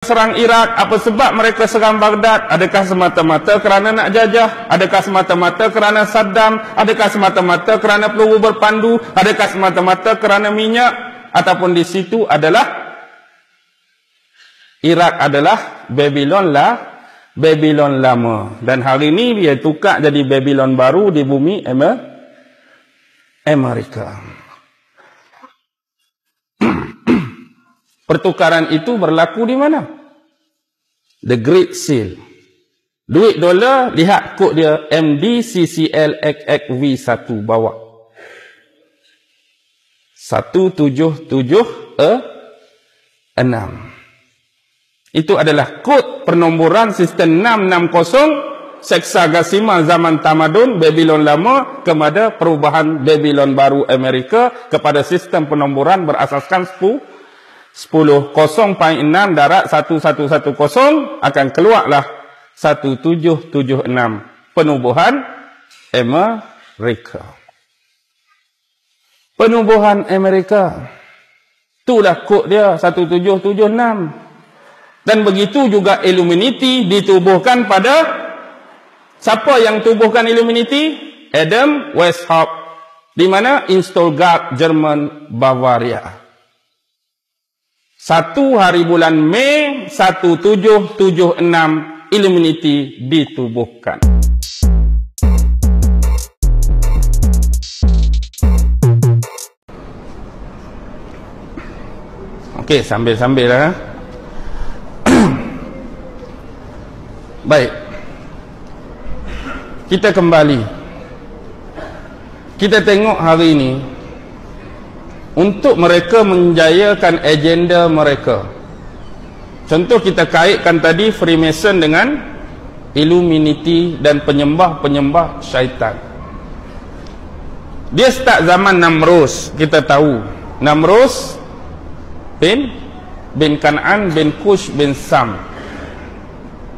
serang Iraq, apa sebab mereka serang Baghdad? Adakah semata-mata kerana nak jajah? Adakah semata-mata kerana Saddam? Adakah semata-mata kerana peluru berpandu? Adakah semata-mata kerana minyak? Ataupun di situ adalah Iraq adalah Babylon lama, dan hari ini dia tukar jadi Babylon baru di bumi Amerika. Pertukaran itu berlaku di mana? The Great Seal. Duit dolar, lihat kod dia MDCCLXXV1 bawah. 1776. Itu adalah kod penomboran sistem 660 seksagasimal zaman tamadun Babylon lama kepada perubahan Babylon baru Amerika kepada sistem penomboran berasaskan 10.6 darat 1110 akan keluarlah 1776 penubuhan Amerika. Penubuhan Amerika. Itulah kod dia 1776. Dan begitu juga Illuminati ditubuhkan pada siapa yang tubuhkan Illuminati? Adam Weishaupt. Di mana? In Stuttgart, Jerman, Bavaria. 1 hari bulan Mei 1776 Illuminati ditubuhkan. Okey, sambil-sambil lah. Baik. Kita kembali. Kita tengok hari ini untuk mereka menjayakan agenda mereka. Contoh kita kaitkan tadi Freemason dengan Illuminati dan penyembah-penyembah syaitan. Dia start zaman Namrus. Kita tahu Namrus bin Kan'an bin Kush bin Sam.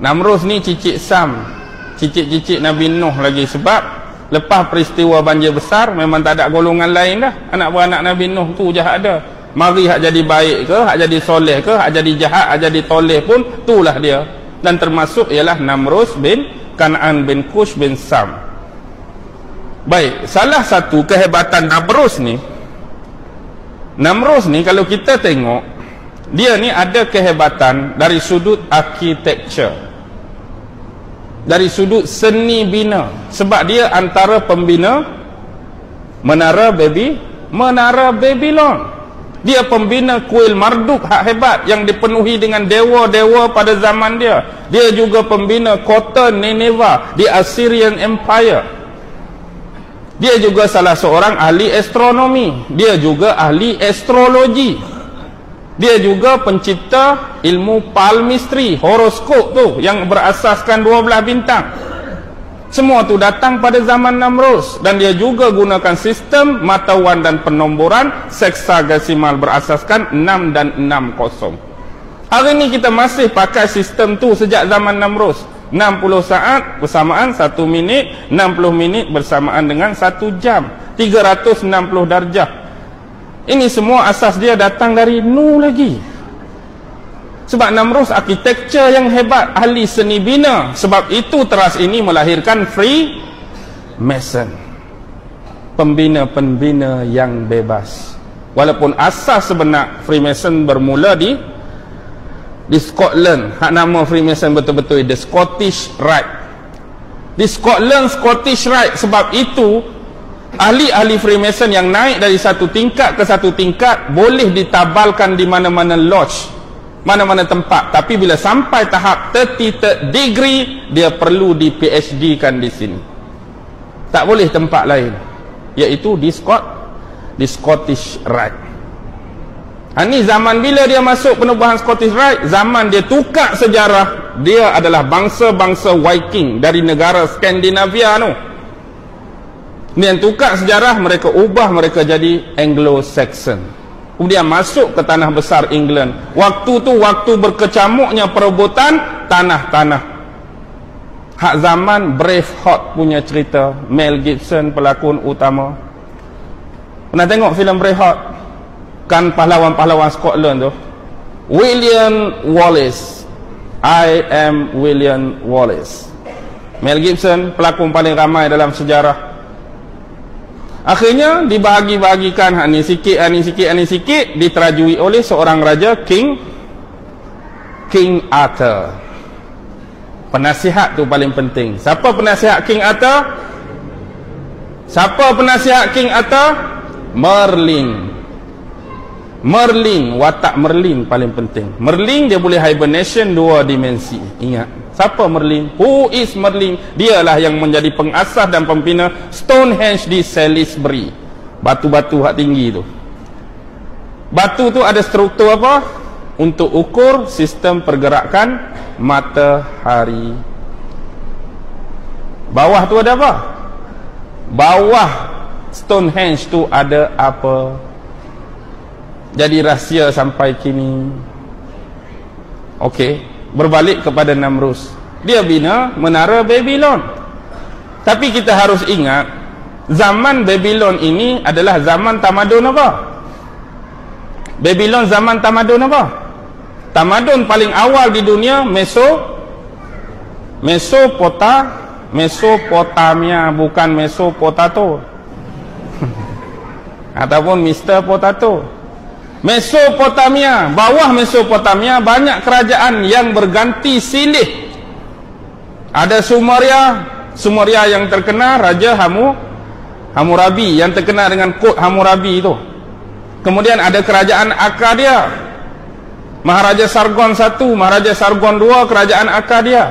Namrus ni cicit Sam, cicit-cicit Nabi Nuh lagi, sebab lepas peristiwa banjir besar memang tak ada golongan lain dah. Anak-beranak Nabi Nuh tu jahat ada. Mari hak jadi baik ke, hak jadi soleh ke, hak jadi jahat, hak jadi toleh pun, itulah dia. Dan termasuk ialah Namrus bin Kan'an bin Kush bin Sam. Baik, salah satu kehebatan Namrus ni kalau kita tengok, dia ni ada kehebatan dari sudut architecture, dari sudut seni bina, sebab dia antara pembina Menara Babylon. Dia pembina kuil Marduk hak hebat yang dipenuhi dengan dewa-dewa pada zaman dia. Dia juga pembina kota Nineveh di Assyrian Empire. Dia juga salah seorang ahli astronomi. Dia juga ahli astrologi. Dia juga pencipta ilmu palmistry, horoskop tu yang berasaskan 12 bintang. Semua tu datang pada zaman Namrus, dan dia juga gunakan sistem matawan dan penomboran seksagasimal berasaskan 6 dan 60. Hari ni kita masih pakai sistem tu sejak zaman Namrus. 60 saat bersamaan 1 minit, 60 minit bersamaan dengan 1 jam, 360 darjah. Ini semua asas dia datang dari Nuh lagi. Sebab Namrus arkitektur yang hebat, ahli seni bina. Sebab itu teras ini melahirkan Freemason, pembina-pembina yang bebas. Walaupun asas sebenar Freemason bermula di Scotland. Hak nama Freemason betul-betul The Scottish Rite. Di Scotland, Scottish Rite. Sebab itu ahli-ahli Freemason yang naik dari satu tingkat ke satu tingkat boleh ditabalkan di mana-mana lodge, mana-mana tempat. Tapi bila sampai tahap 33rd degree, dia perlu di PhD kan di sini. Tak boleh tempat lain, iaitu di Scottish Rite. Ini zaman bila dia masuk penubuhan Scottish Rite, zaman dia tukar sejarah. Dia adalah bangsa-bangsa Viking dari negara Skandinavia tu. Dia tukar sejarah, mereka ubah, mereka jadi Anglo-Saxon. Kemudian masuk ke tanah besar England. Waktu tu waktu berkecamuknya perebutan tanah-tanah. Hak zaman Braveheart punya cerita, Mel Gibson pelakon utama. Pernah tengok filem Braveheart? Kan pahlawan-pahlawan Scotland tu. William Wallace. I am William Wallace. Mel Gibson, pelakon paling ramai dalam sejarah. Akhirnya dibahagi-bahagikan, ni sikit, ni sikit, ni sikit, diterajui oleh seorang raja, King Arthur. Penasihat tu paling penting. Siapa penasihat King Arthur? Siapa penasihat King Arthur? Merlin, watak Merlin paling penting. Merlin dia boleh hibernation 2 dimensi. Ingat, siapa Merlin? Who is Merlin? Dialah yang menjadi pengasas dan pembina Stonehenge di Salisbury. Batu-batu hak tinggi tu. Batu tu ada struktur apa? Untuk ukur sistem pergerakan matahari. Bawah tu ada apa? Bawah Stonehenge tu ada apa? Jadi rahsia sampai kini. Okey, berbalik kepada Namrus. Dia bina menara Babylon. Tapi kita harus ingat, zaman Babylon ini adalah zaman tamadun apa? Babylon zaman tamadun apa? Tamadun paling awal di dunia Mesopotamia, bukan Mesopotato. Ataupun Mr. Potato. Mesopotamia, bawah Mesopotamia banyak kerajaan yang berganti silih. Ada Sumeria yang terkenal, Raja Hammurabi yang terkenal dengan kod Hammurabi itu. Kemudian ada kerajaan Akkadia, Maharaja Sargon I, Maharaja Sargon II, kerajaan Akkadia.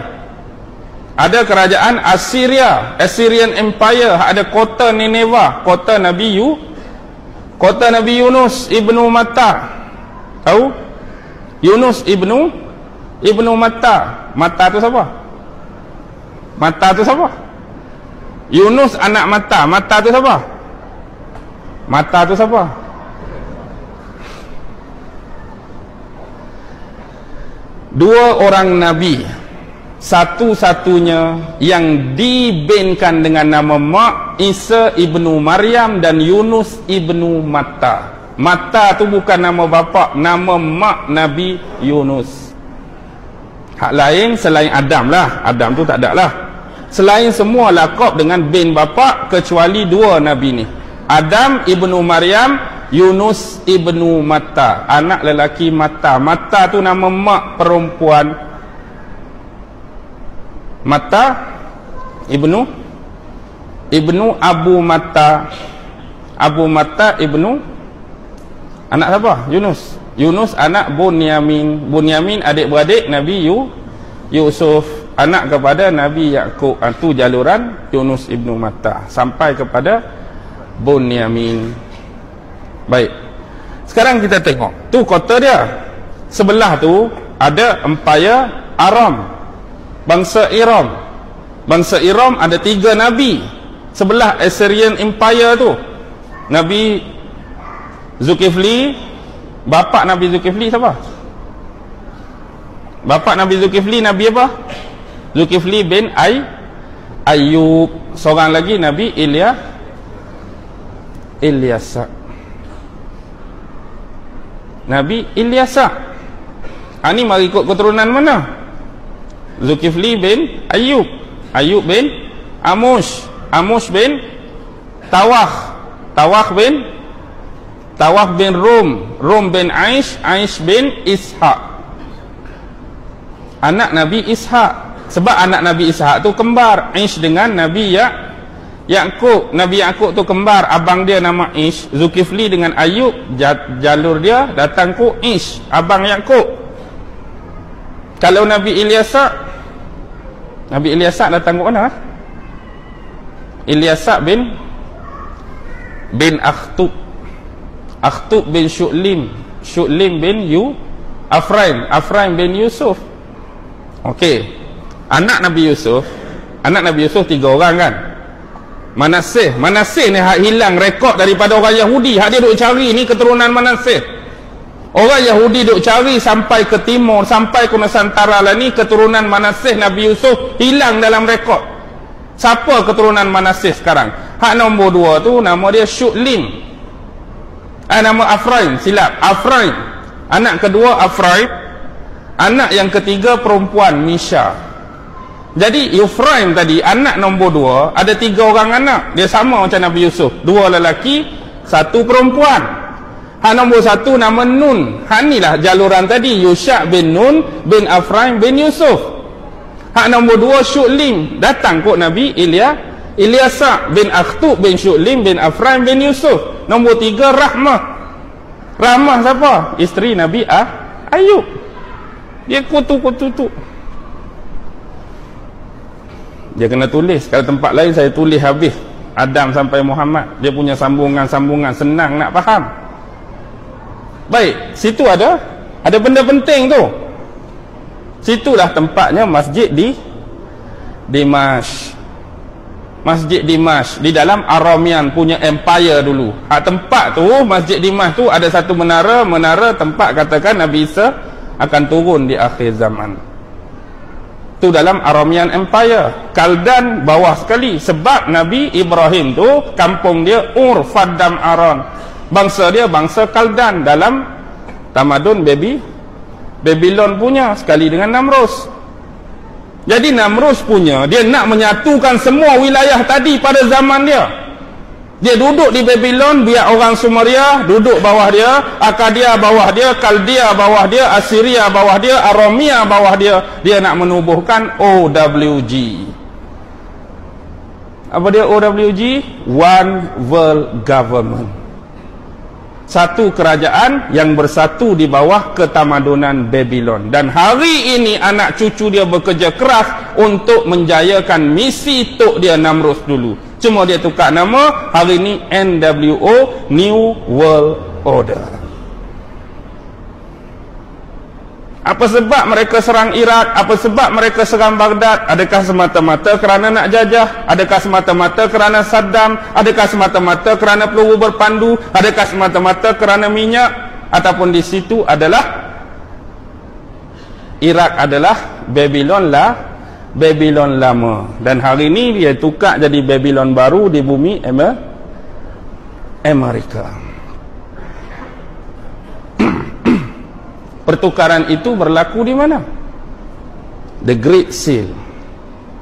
Ada kerajaan Assyria, Assyrian Empire, ada kota Nineveh, kota Nabi Yunus ibnu Matta. Tahu? Yunus ibnu Matta. Matta tu siapa? Matta tu siapa? Yunus anak Matta. Matta tu siapa? Matta tu siapa? Dua orang nabi, satu-satunya yang dibenkan dengan nama Mak Isa ibnu Maryam dan Yunus ibnu Matta. Matta tu bukan nama bapa, nama mak Nabi Yunus. Hak lain selain Adam lah, Adam tu tak ada lah. Selain semua lakop dengan bin bapa kecuali dua nabi ni, Adam ibnu Maryam, Yunus ibnu Matta, anak lelaki Matta. Matta tu nama mak perempuan Matta ibnu Abu Matta. Abu Matta ibnu anak siapa? Yunus anak Bunyamin. Bunyamin adik-beradik Nabi Yusuf, anak kepada Nabi Yakub. Itu jaluran Yunus ibnu Matta sampai kepada Bunyamin. Baik, sekarang kita tengok tu kota dia. Sebelah tu ada Empire Aram, bangsa Iram. Bangsa Iram ada 3 nabi. Sebelah Assyrian Empire tu Nabi Zulkifli. Bapa Nabi Zulkifli siapa? Bapa Nabi Zulkifli Nabi apa? Zulkifli bin Ayub. Seorang lagi Nabi Ilyasa. Nabi Ilyasa. Ini mari ikut keturunan mana? Zulkifli bin Ayub, Ayub bin Amush bin Tawah bin Rum bin Aish bin Ishaq. Anak Nabi Ishaq. Sebab anak Nabi Ishaq tu kembar. Aish dengan Nabi Yakub. Nabi Yakub tu kembar, abang dia nama Ish. Zulkifli dengan Ayub, jalur dia datang ku Ish, abang Yakub. Kalau Nabi Ilyasa datang ke mana? Ilyasa bin Akhtub bin Syu'lim bin Afraim bin Yusuf. Okey, anak Nabi Yusuf 3 orang kan. Manasih ni hak hilang rekod daripada orang Yahudi. Hak dia duk cari ni keturunan Manasih. Orang Yahudi duk cari sampai ke timur, sampai ke Nusantara lah ni, keturunan Manasih Nabi Yusuf hilang dalam rekod. Siapa keturunan Manasih sekarang? Hak nombor 2 tu nama dia Syu'lim. Nama Afraim, silap. Anak kedua Afraim. Anak yang ketiga perempuan Misha. Jadi Efraim tadi, anak nombor 2, ada 3 orang anak. Dia sama macam Nabi Yusuf, 2 lelaki, 1 perempuan. Nombor 1 nama Nun. Inilah jaluran tadi, Yusha bin Nun bin Afraim bin Yusuf. Nombor 2 Syu'lim, datang kok Nabi Ilyasa bin Akhtub bin Syu'lim bin Afraim bin Yusuf. Nombor 3 Rahmah. Rahmah siapa? Isteri Nabi Ayub. Dia kutu-kutu tu. Dia kena tulis. Kalau tempat lain saya tulis habis. Adam sampai Muhammad. Dia punya sambungan-sambungan, senang nak faham. Baik, situ ada benda penting tu. Situlah tempatnya masjid di Dimash. Masjid Dimash di dalam Aramian punya empire dulu. Tempat tu, Masjid Dimash tu ada satu menara tempat katakan Nabi Isa akan turun di akhir zaman. Tu dalam Aramian Empire. Kaldan bawah sekali, sebab Nabi Ibrahim tu kampung dia Ur Faddam Aran. Bangsa dia bangsa Kaldan dalam tamadun Babylon punya, sekali dengan Namrus. Jadi Namrus punya, dia nak menyatukan semua wilayah tadi pada zaman dia. Dia duduk di Babylon, biar orang Sumeria duduk bawah dia, Akadia bawah dia, Kaldea bawah dia, Assyria bawah dia, Aramia bawah dia. Dia nak menubuhkan OWG. Apa dia OWG? One World Government. Satu kerajaan yang bersatu di bawah ketamadunan Babylon. Dan hari ini anak cucu dia bekerja keras untuk menjayakan misi tok dia Namrus dulu. Cuma dia tukar nama, hari ini NWO, New World Order. Apa sebab mereka serang Iraq? Apa sebab mereka serang Baghdad? Adakah semata-mata kerana nak jajah? Adakah semata-mata kerana Saddam? Adakah semata-mata kerana peluru berpandu? Adakah semata-mata kerana minyak? Ataupun di situ adalah Iraq adalah Babylon lama, dan hari ini dia tukar jadi Babylon baru di bumi Amerika. Pertukaran itu berlaku di mana? The Great Seal.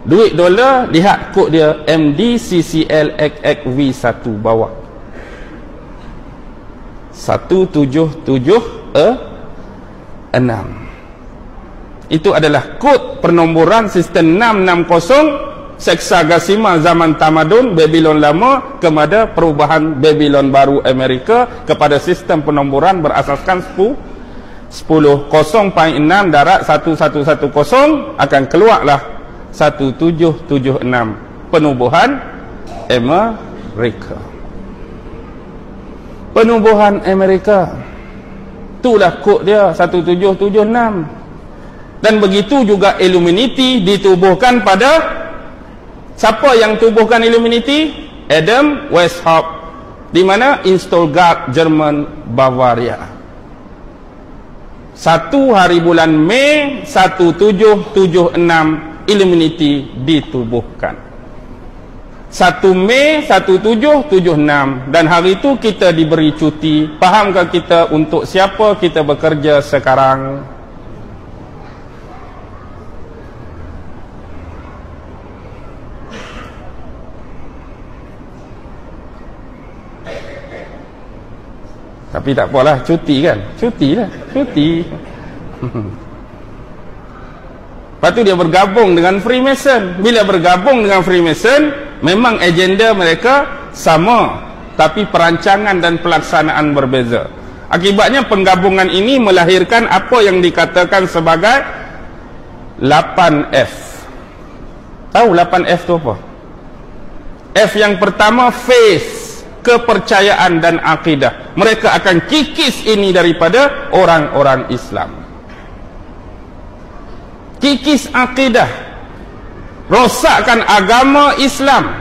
Duit dolar, lihat kod dia MDCCLXXV1 bawah 1776. Itu adalah kod penomboran sistem 660 Hexagasima zaman tamadun Babylon lama kepada perubahan Babylon baru Amerika kepada sistem penomboran berasaskan 10.6 darat 1110 akan keluarlah 1776 penubuhan Amerika. Penubuhan Amerika. Itulah kod dia 1776. Dan begitu juga Illuminati ditubuhkan pada siapa yang tubuhkan Illuminati? Adam Weishaupt. Di mana? In Stuttgart, Jerman, Bavaria. 1 hari bulan Mei 1776 Illuminati ditubuhkan. 1 Mei 1776, dan hari itu kita diberi cuti. Fahamkah kita untuk siapa kita bekerja sekarang? Tapi tak apalah, cuti kan? Cuti. Lepas tu dia bergabung dengan Freemason. Bila bergabung dengan Freemason, memang agenda mereka sama, tapi perancangan dan pelaksanaan berbeza. Akibatnya penggabungan ini melahirkan apa yang dikatakan sebagai 8F. Tahu 8F tu apa? F yang pertama, faith, kepercayaan dan akidah. Mereka akan kikis ini daripada orang-orang Islam. Kikis akidah, rosakkan agama Islam.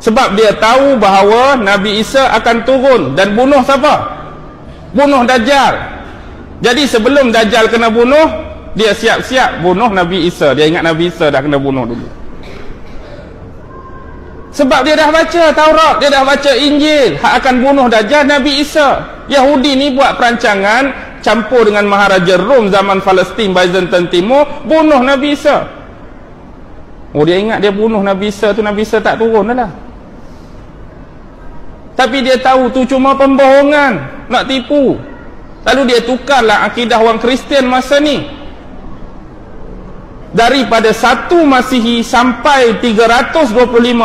Sebab dia tahu bahawa Nabi Isa akan turun dan bunuh siapa? Bunuh Dajjal. Jadi sebelum Dajjal kena bunuh, dia siap-siap bunuh Nabi Isa. Dia ingat Nabi Isa dah kena bunuh dulu. Sebab dia dah baca Taurat, dia dah baca Injil, hak akan bunuh Dajjal Nabi Isa. Yahudi ni buat perancangan campur dengan Maharaja Rom zaman Palestin, Byzantine Timur, bunuh Nabi Isa. Oh, dia ingat dia bunuh Nabi Isa tu, Nabi Isa tak turun dah lah. Tapi dia tahu tu cuma pembohongan, nak tipu. Lalu dia tukarlah akidah orang Kristian masa ni. Daripada 1 Masihi sampai 325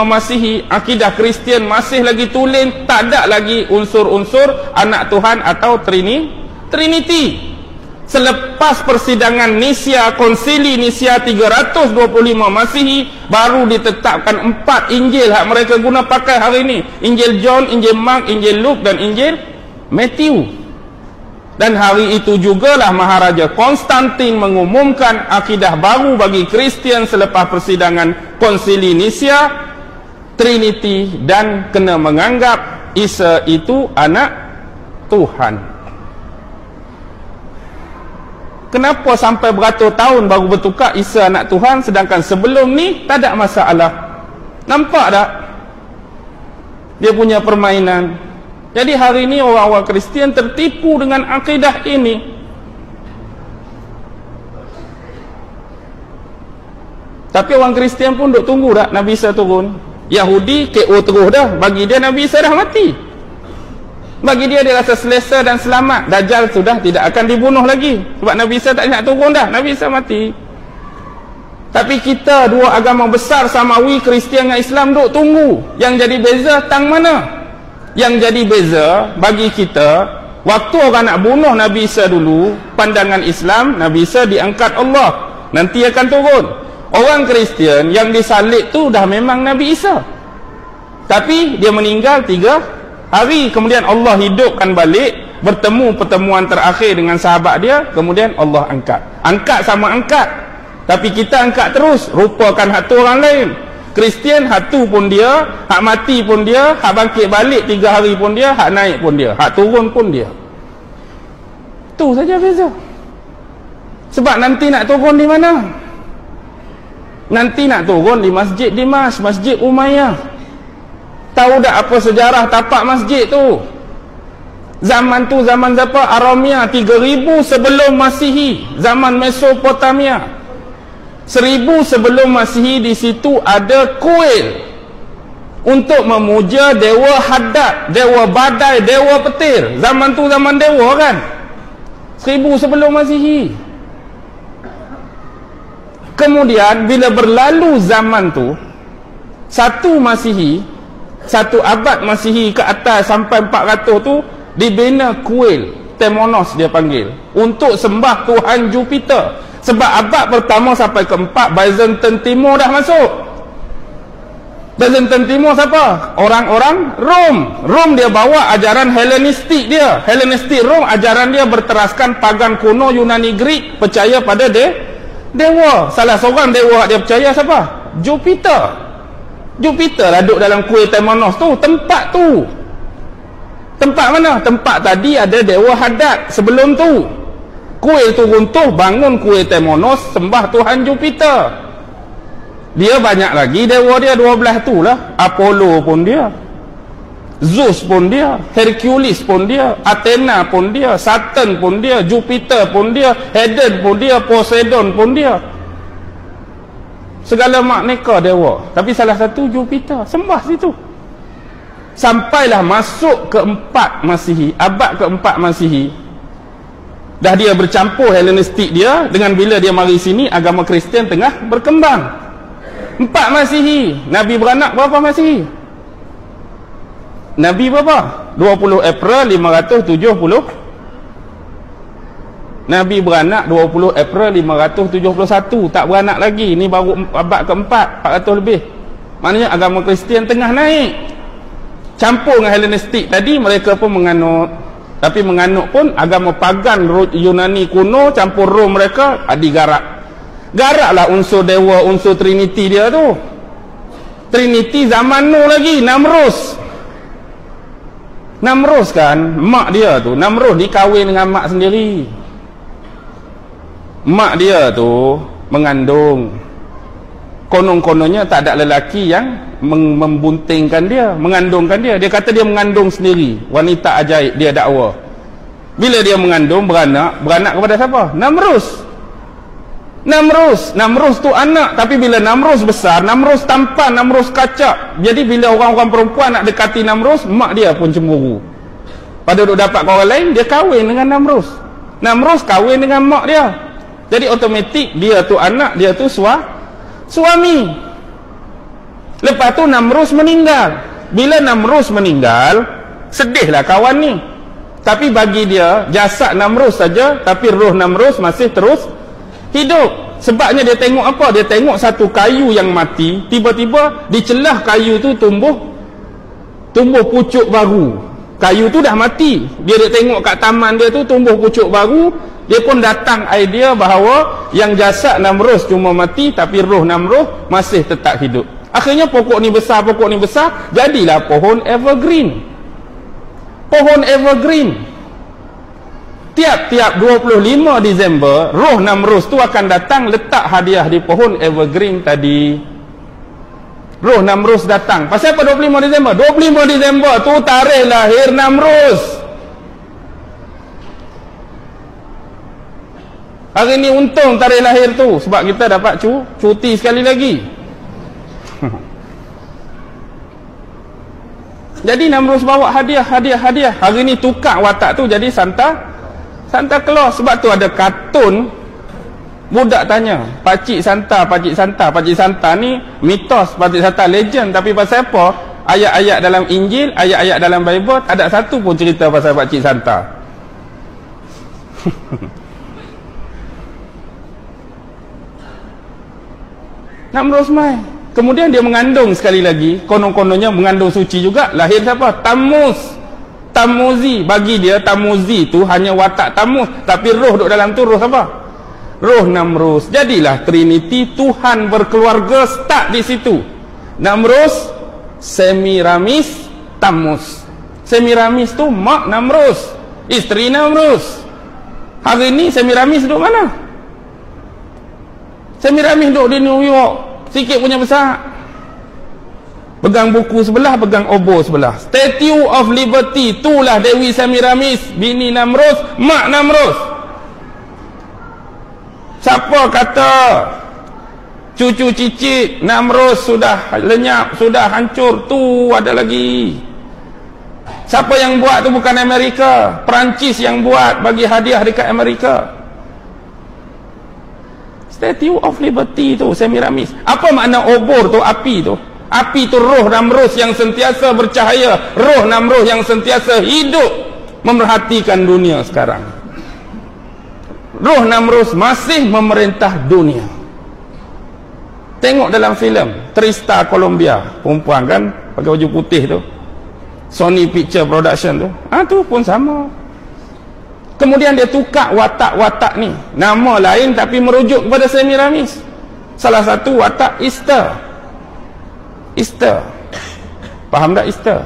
Masihi, akidah Kristian masih lagi tulen, tak ada lagi unsur-unsur anak Tuhan atau Trinity. Selepas persidangan Nisia, Konsili Nisia 325 Masihi, baru ditetapkan 4 Injil yang mereka guna pakai hari ini. Injil John, Injil Mark, Injil Luke dan Injil Matthew. Dan hari itu jugalah Maharaja Konstantin mengumumkan akidah baru bagi Kristian selepas persidangan Konsili Nisia, Trinity, dan kena menganggap Isa itu anak Tuhan. Kenapa sampai beratus tahun baru bertukar Isa anak Tuhan, sedangkan sebelum ni tak ada masalah? Nampak tak dia punya permainan? Jadi hari ini orang-orang Kristian tertipu dengan akidah ini. Tapi orang Kristian pun duk tunggu tak Nabi Isa turun. Yahudi KO terus dah, bagi dia Nabi Isa dah mati. Bagi dia rasa selesa dan selamat. Dajjal sudah tidak akan dibunuh lagi, sebab Nabi Isa tak nak turun dah, Nabi Isa mati. Tapi kita dua agama besar samawi, Kristian dengan Islam, duk tunggu. Yang jadi beza tang mana? Yang jadi beza bagi kita, waktu orang nak bunuh Nabi Isa dulu, pandangan Islam Nabi Isa diangkat Allah, nanti akan turun. Orang Kristian yang disalib tu dah memang Nabi Isa, tapi dia meninggal 3 hari, kemudian Allah hidupkan balik, bertemu pertemuan terakhir dengan sahabat dia, kemudian Allah angkat sama angkat. Tapi kita angkat terus, rupakan hak tu orang lain. Kristian hak tu pun dia, hak mati pun dia, hak bangkit balik 3 hari pun dia, hak naik pun dia, hak turun pun dia. Tu saja beza. Sebab nanti nak turun di mana? Nanti nak turun di Masjid Dimash, Masjid Umayyah. Tahu tak apa sejarah tapak masjid tu? Zaman tu zaman siapa? Aramia, 3000 sebelum Masihi, zaman Mesopotamia. 1000 sebelum Masihi, di situ ada kuil untuk memuja dewa Haddad, dewa badai, dewa petir. Zaman tu zaman dewa kan? 1000 sebelum Masihi. Kemudian bila berlalu zaman tu, 1 Masihi, 1 abad Masihi ke atas sampai 400 tu, dibina kuil Temonos dia panggil, untuk sembah Tuhan Jupiter. Sebab abad pertama sampai ke-4 Byzantine Timur dah masuk. Byzantine Timur siapa? Orang-orang Rom. Rom dia bawa ajaran Hellenistik dia. Hellenistik Rom, ajaran dia berteraskan pagan kuno Yunani Greek, percaya pada dewa. Salah seorang dewa dia percaya siapa? Jupiter. Jupiter lah duduk dalam kuil Temonos tu. Tempat tu, tempat mana? Tempat tadi ada dewa Haddad. Sebelum tu kuil tu runtuh, bangun kuil Temonos, sembah Tuhan Jupiter. Dia banyak lagi dewa dia, 12 tu lah. Apollo pun dia, Zeus pun dia, Hercules pun dia, Athena pun dia, Saturn pun dia, Jupiter pun dia, Hades pun dia, Poseidon pun dia. Segala makneka dewa, tapi salah satu Jupiter, sembah situ. Sampailah masuk ke-4 Masihi, abad ke-4 Masihi, dah dia bercampur Hellenistik dia dengan bila dia mari sini, agama Kristian tengah berkembang. 4 Masihi, Nabi beranak berapa Masihi? Nabi berapa? 20 April 570. Nabi beranak 20 April 571, tak beranak lagi. Ni baru abad ke-4, 400 lebih. Maknanya agama Kristian tengah naik, campur dengan Hellenistik. Tadi mereka pun menganut, tapi menganut pun agama pagan Yunani kuno, campur Rom mereka, digarak-garaklah unsur dewa, unsur Trinity dia tu. Trinity zaman Nuh lagi, Namrus kan, mak dia tu, Namrus dikahwin dengan mak sendiri. Mak dia tu mengandung. Konon-kononnya tak ada lelaki yang membuntingkan dia, mengandungkan dia. Dia kata dia mengandung sendiri. Wanita ajaib dia dakwa. Bila dia mengandung, beranak kepada siapa? Namrus tu anak, tapi bila Namrus besar, Namrus tampan, Namrus kacak. Jadi bila orang-orang perempuan nak dekati Namrus, mak dia pun cemburu. Pada duk dapat orang lain, dia kahwin dengan Namrus. Namrus kahwin dengan mak dia. Jadi automatik dia tu anak, dia tu suami. Lepas tu Namrus meninggal. Bila Namrus meninggal, sedihlah kawan ni. Tapi bagi dia, jasad Namrus saja, tapi roh Namrus masih terus hidup. Sebabnya dia tengok apa? Dia tengok satu kayu yang mati, tiba-tiba di celah kayu tu tumbuh pucuk baru. Kayu tu dah mati. Dia tengok kat taman dia tu tumbuh pucuk baru. Dia pun datang idea bahawa yang jasad Namrus cuma mati, tapi roh Namrus masih tetap hidup. Akhirnya pokok ni besar, jadilah pohon evergreen. Pohon evergreen. Tiap-tiap 25 Disember, roh Namrus tu akan datang letak hadiah di pohon evergreen tadi. Roh Namrus datang. Pasal apa 25 Disember? 25 Disember tu tarikh lahir Namrus. Hari ni untung tarikh lahir tu, sebab kita dapat cuti sekali lagi. Jadi Namrus bawa hadiah. Hari ni tukar watak tu jadi Santa Claus. Sebab tu ada kartun, budak tanya, Pakcik Santa ni mitos, Pakcik Santa legend, tapi pasal apa? Ayat-ayat dalam Injil, ayat-ayat dalam Bible, tak ada satu pun cerita pasal Pakcik Santa. Namrus mai. Kemudian dia mengandung sekali lagi, konon-kononnya mengandung suci juga. Lahir siapa? Tamuzi. Bagi dia Tamuzi tu hanya watak Tamuz, tapi roh duduk dalam tu roh siapa? Roh Namrus. Jadilah Trinity, Tuhan berkeluarga start di situ. Namrus, Semiramis, Tammuz. Semiramis tu mak Namrus, isteri Namrus. Hari ni Semiramis duduk mana? Semiramis duduk di New York, sikit punya besar, pegang buku sebelah, pegang obor sebelah. Statue of Liberty, itulah Dewi Semiramis, bini Namrus, mak Namrus. Siapa kata cucu cicit Namrus sudah lenyap, sudah hancur? Tu ada lagi. Siapa yang buat tu? Bukan Amerika, Perancis yang buat, bagi hadiah dekat Amerika. Statue of Liberty tu Semiramis. Apa makna obor tu? Api tu. Api tu roh Namrus yang sentiasa bercahaya, roh Namrus yang sentiasa hidup memerhatikan dunia sekarang. Roh Namrus masih memerintah dunia. Tengok dalam filem Trista Columbia, perempuan kan pakai baju putih tu, Sony Picture Production tu, tu pun sama. Kemudian dia tukar watak-watak ni, nama lain tapi merujuk kepada Semiramis. Salah satu watak Easter. Faham tak Easter?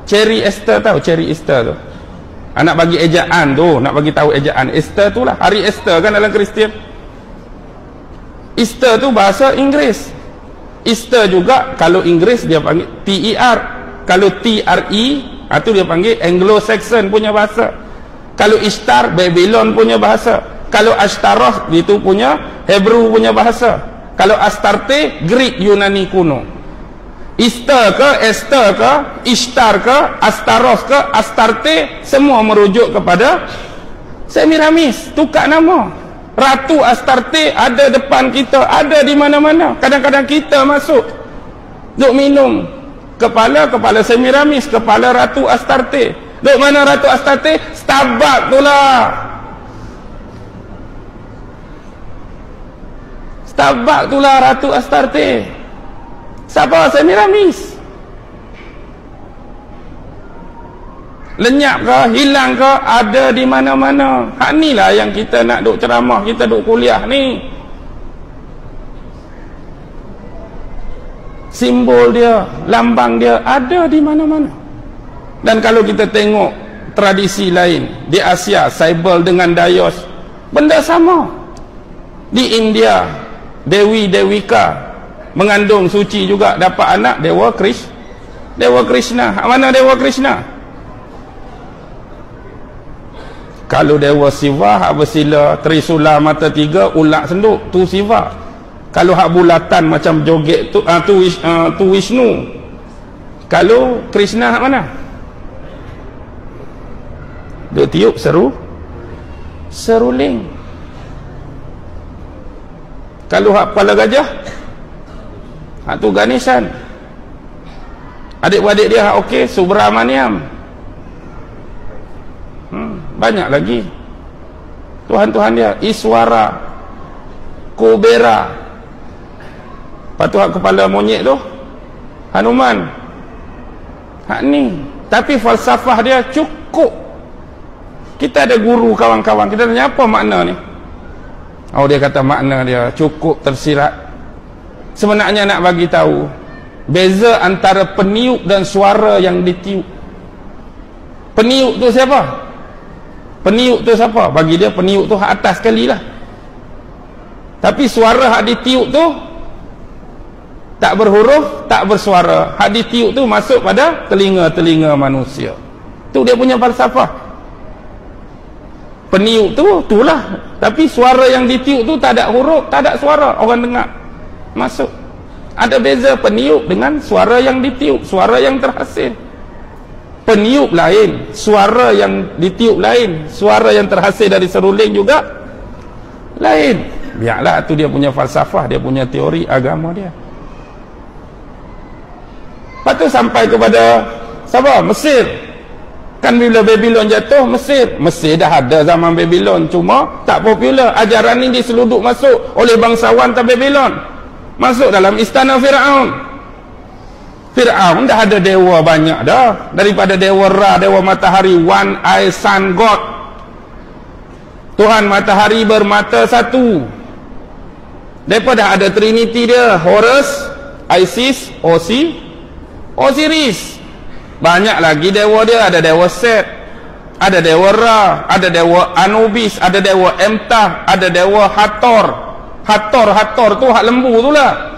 Cherry Easter, tahu Cherry Easter tu? Nak bagi ejaan tu, nak bagi tahu ejaan. Easter tu lah, hari Easter kan dalam Kristian. Easter tu bahasa Inggeris. Easter juga kalau Inggeris dia panggil T-E-R. Kalau T-R-E, tu dia panggil Anglo-Saxon punya bahasa. Kalau Ishtar, Babylon punya bahasa. Kalau Ashtaroth, itu punya Hebrew punya bahasa. Kalau Astarte, Greek Yunani kuno. Easter ke, Esther ke, Ishtar ke, Astaroth ke, Astarte, semua merujuk kepada Semiramis. Tukar nama. Ratu Astarte ada depan kita, ada di mana-mana. Kadang-kadang kita masuk, duk minum kepala Semiramis, kepala Ratu Astarte. Duk mana Ratu Astarte? Starbucks tu lah. Starbucks tu lah Ratu Astarte. Siapa? Semiramis. Lenyap ke, hilang ke, ada di mana-mana. Hak ni lah yang kita nak duk ceramah, kita duk kuliah ni. Simbol dia, lambang dia ada di mana-mana. Dan kalau kita tengok tradisi lain di Asia, Cybele dengan Dayos, benda sama. Di India, Dewi Dewika mengandung suci juga, dapat anak Dewa Krishna. Mana Dewa Krishna? Kalau dewa Siva hak bersila trisula mata tiga ulak senduk, tu Siva. Kalau hak bulatan macam joget tu tu Wisnu. Kalau Krishna hak mana? Dia tiup seruling. Kalau hak kepala gajah, hak tu Ganeshan. Adik-beradik dia hak okey, Subramaniam. Banyak lagi Tuhan-Tuhan dia, Iswara, Kubera. Lepas tu hak kepala monyet tu Hanuman. Hak ni. Tapi falsafah dia cukup. Kita ada guru kawan-kawan, kita tanya apa makna ni? Oh, dia kata makna dia cukup tersirat. Sebenarnya nak bagi tahu beza antara peniup dan suara yang ditiup. Peniup tu siapa? Peniup tu siapa? Bagi dia peniup tu hak atas sekali lah. Tapi suara hak ditiup tu tak berhuruf, tak bersuara. Hak ditiup tu masuk pada telinga-telinga manusia. Tu dia punya falsafah. Peniup tu itulah. Tapi suara yang ditiup tu tak ada huruf, tak ada suara. Orang dengar masuk. Ada beza peniup dengan suara yang ditiup, suara yang terhasil. Peniup lain, suara yang ditiup lain, suara yang terhasil dari seruling juga lain. Biarlah, tu dia punya falsafah, dia punya teori agama dia. Lepas tu sampai kepada siapa? Mesir. Kan bila Babylon jatuh, Mesir dah ada zaman Babylon, cuma tak popular. Ajaran ni diseluduk masuk oleh bangsawan tak Babylon, masuk dalam istana Firaun. Fir'aun dah ada dewa banyak dah. Daripada dewa Ra, dewa matahari, one eye sun god. Tuhan matahari bermata satu. Daripada ada trinity dia, Horus, Isis, Osiris. Banyak lagi dewa dia. Ada dewa Set, ada dewa Ra, ada dewa Anubis, ada dewa Emtah, ada dewa Hathor. Hathor tu hak lembu tu lah.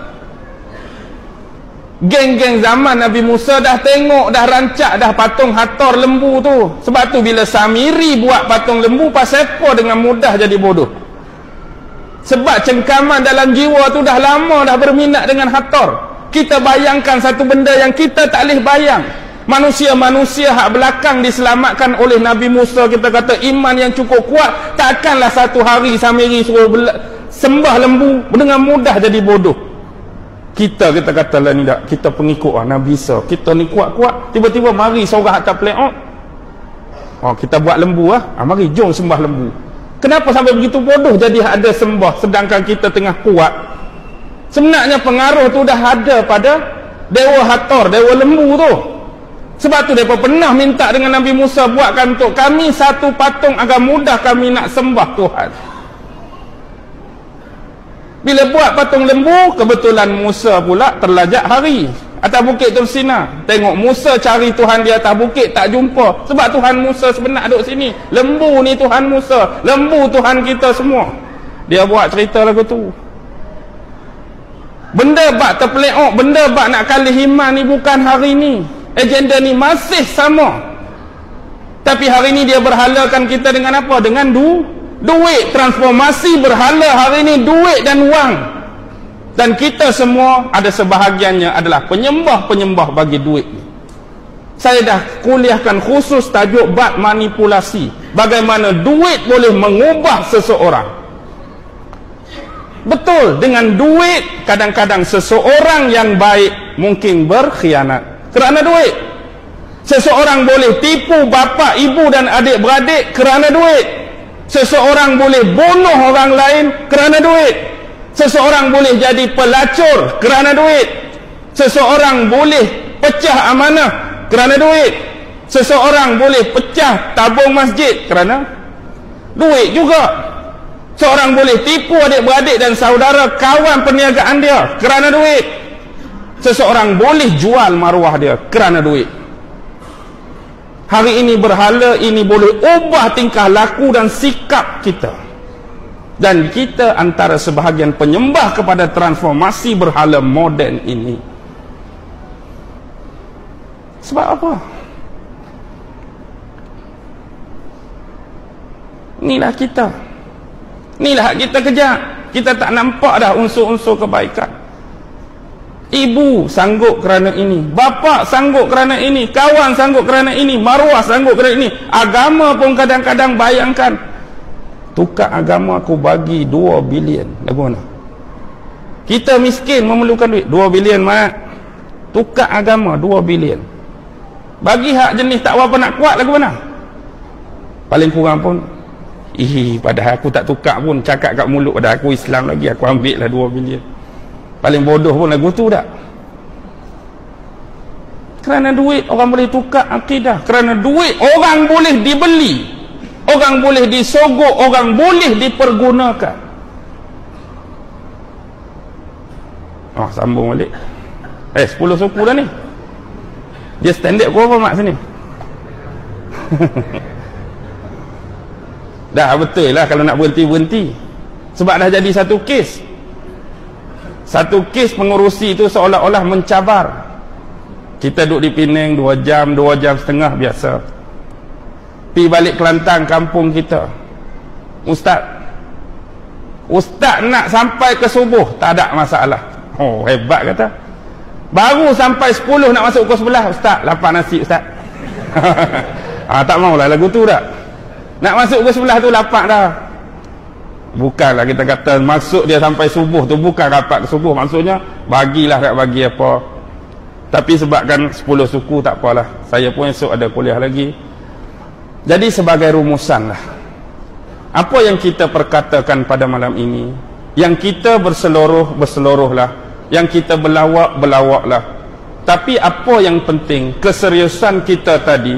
Geng-geng zaman Nabi Musa dah tengok, dah rancak dah patung Hathor lembu tu. Sebab tu bila Samiri buat patung lembu, pasal apa dengan mudah jadi bodoh? Sebab cengkaman dalam jiwa tu dah lama dah berminat dengan Hathor. Kita bayangkan satu benda yang kita tak boleh bayang. Manusia-manusia hak belakang diselamatkan oleh Nabi Musa, kita kata iman yang cukup kuat, takkanlah satu hari Samiri suruh sembah lembu dengan mudah jadi bodoh. Kita kata lah ni tak, kita pengikut Nabi Isa, kita ni kuat-kuat, tiba-tiba mari seorang tak peleok, kita buat lembu mari jom sembah lembu. Kenapa sampai begitu bodoh jadi ada sembah sedangkan kita tengah kuat? Sebenarnya pengaruh tu dah ada pada dewa Hathor, dewa lembu tu. Sebab tu mereka pernah minta dengan Nabi Musa, buatkan untuk kami satu patung agar mudah kami nak sembah Tuhan. Bila buat patung lembu, kebetulan Musa pula terlajak hari atas bukit Tursina. Tengok Musa cari Tuhan di atas bukit, tak jumpa. Sebab Tuhan Musa sebenar duduk sini. Lembu ni Tuhan Musa, lembu Tuhan kita semua. Dia buat cerita lagu tu. Benda bak terpeleok, benda bak nak kalih iman ni bukan hari ni. Agenda ni masih sama. Tapi hari ni dia berhalakan kita dengan apa? Dengan duit. Transformasi berhala hari ni duit dan wang. Dan kita semua ada sebahagiannya adalah penyembah-penyembah bagi duit. Saya dah kuliahkan khusus tajuk bab manipulasi. Bagaimana duit boleh mengubah seseorang. Betul, dengan duit kadang-kadang seseorang yang baik mungkin berkhianat kerana duit. Seseorang boleh tipu bapa, ibu dan adik-beradik kerana duit. Seseorang boleh bunuh orang lain kerana duit. Seseorang boleh jadi pelacur kerana duit. Seseorang boleh pecah amanah kerana duit. Seseorang boleh pecah tabung masjid kerana duit juga. Seorang boleh tipu adik-beradik dan saudara kawan perniagaan dia kerana duit. Seseorang boleh jual maruah dia kerana duit. Hari ini berhala ini boleh ubah tingkah laku dan sikap kita. Dan kita antara sebahagian penyembah kepada transformasi berhala moden ini. Sebab apa? Inilah kita. Inilah kita kejar. Kita tak nampak dah unsur-unsur kebaikan. Ibu sanggup kerana ini, bapa sanggup kerana ini, kawan sanggup kerana ini, maruah sanggup kerana ini. Agama pun kadang-kadang bayangkan, tukar agama aku bagi 2 bilion. Lagu mana? Kita miskin memerlukan duit 2 bilion mak. Tukar agama 2 bilion. Bagi hak jenis tak apa nak kuat lagu mana? Paling kurang pun padahal aku tak tukar pun, cakap kat mulut pada aku Islam lagi, aku ambil lah 2 bilion. Paling bodoh pun lagu tu tak? Kerana duit orang boleh tukar akidah. Kerana duit orang boleh dibeli, orang boleh disogok, orang boleh dipergunakan. Sambung balik. 10 suku dah ni. Dia standard berapa mak sini? Dah betul lah kalau nak berhenti-berhenti. Sebab dah jadi satu kes. Satu kes pengurusi itu seolah-olah mencabar. Kita duduk di Penang 2 jam, 2 jam setengah biasa. Pi balik Kelantan kampung kita. Ustaz nak sampai ke subuh, tak ada masalah. Hebat kata. Baru sampai 10 nak masuk pukul 11, Ustaz lapar nasi Ustaz. Tak maulah lagu tu tak. Nak masuk pukul 11 tu lapar dah. Bukanlah kita kata maksud dia sampai subuh tu bukan rapat ke subuh, maksudnya bagilah tak bagi apa. Tapi sebabkan 10 suku tak apalah, saya pun esok ada kuliah lagi. Jadi sebagai rumusan lah, apa yang kita perkatakan pada malam ini, yang kita berseluruh lah, yang kita berlawak lah. Tapi apa yang penting, keseriusan kita tadi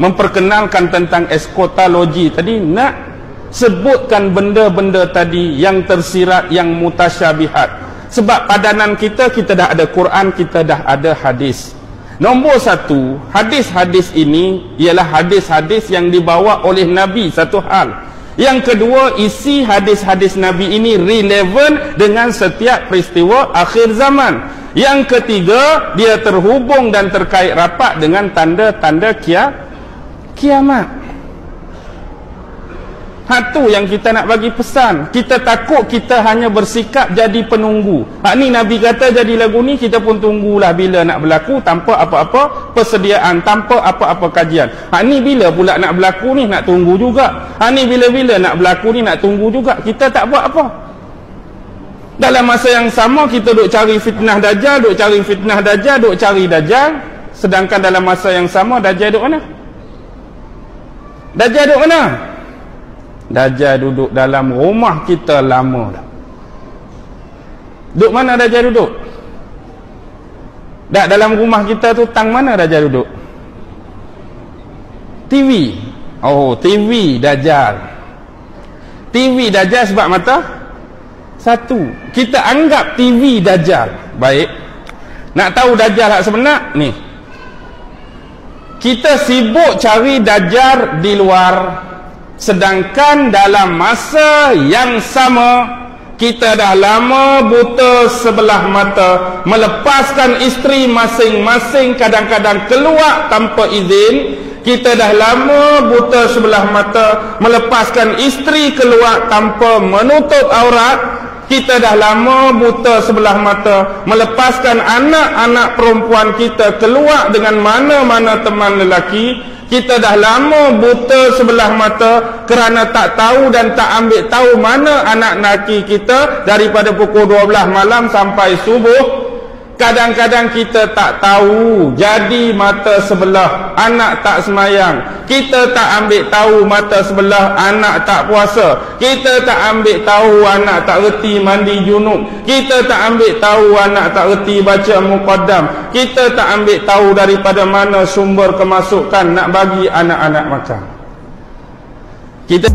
memperkenalkan tentang eskatologi tadi, nak sebutkan benda-benda tadi yang tersirat, yang mutasyabihat. Sebab padanan kita dah ada Quran, kita dah ada hadis. Nombor 1, hadis-hadis ini ialah hadis-hadis yang dibawa oleh Nabi, satu hal. Yang kedua, isi hadis-hadis Nabi ini relevan dengan setiap peristiwa akhir zaman. Yang ketiga, dia terhubung dan terkait rapat dengan tanda-tanda kiamat. Itu yang kita nak bagi pesan. Kita takut kita hanya bersikap jadi penunggu. Ni Nabi kata jadi lagu ni, kita pun tunggulah bila nak berlaku tanpa apa-apa persediaan, tanpa apa-apa kajian. Ni bila pula nak berlaku ni, nak tunggu juga. Ni bila-bila nak berlaku ni, nak tunggu juga. Kita tak buat apa. Dalam masa yang sama kita duk cari fitnah Dajjal, duk cari fitnah Dajjal, duk cari Dajjal. Sedangkan dalam masa yang sama Dajjal duk mana? Dajjal duk mana? Dajjal duduk dalam rumah kita lama dah. Duduk mana Dajjal duduk? Dak dalam rumah kita tu tang mana Dajjal duduk? TV. TV Dajjal. TV Dajjal sebab mata satu. Kita anggap TV Dajjal. Baik. Nak tahu Dajjal hak sebenar ni. Kita sibuk cari Dajjal di luar. Sedangkan dalam masa yang sama, kita dah lama buta sebelah mata, melepaskan isteri masing-masing, kadang-kadang keluar tanpa izin. Kita dah lama buta sebelah mata, melepaskan isteri keluar tanpa menutup aurat. Kita dah lama buta sebelah mata, melepaskan anak-anak perempuan kita keluar dengan mana-mana teman lelaki. Kita dah lama buta sebelah mata kerana tak tahu dan tak ambil tahu mana anak lelaki kita daripada pukul 12 malam sampai subuh. Kadang-kadang kita tak tahu, jadi mata sebelah anak tak semayang. Kita tak ambil tahu mata sebelah anak tak puasa. Kita tak ambil tahu anak tak reti mandi junub. Kita tak ambil tahu anak tak reti baca muqaddam. Kita tak ambil tahu daripada mana sumber kemasukan nak bagi anak-anak makan. Kita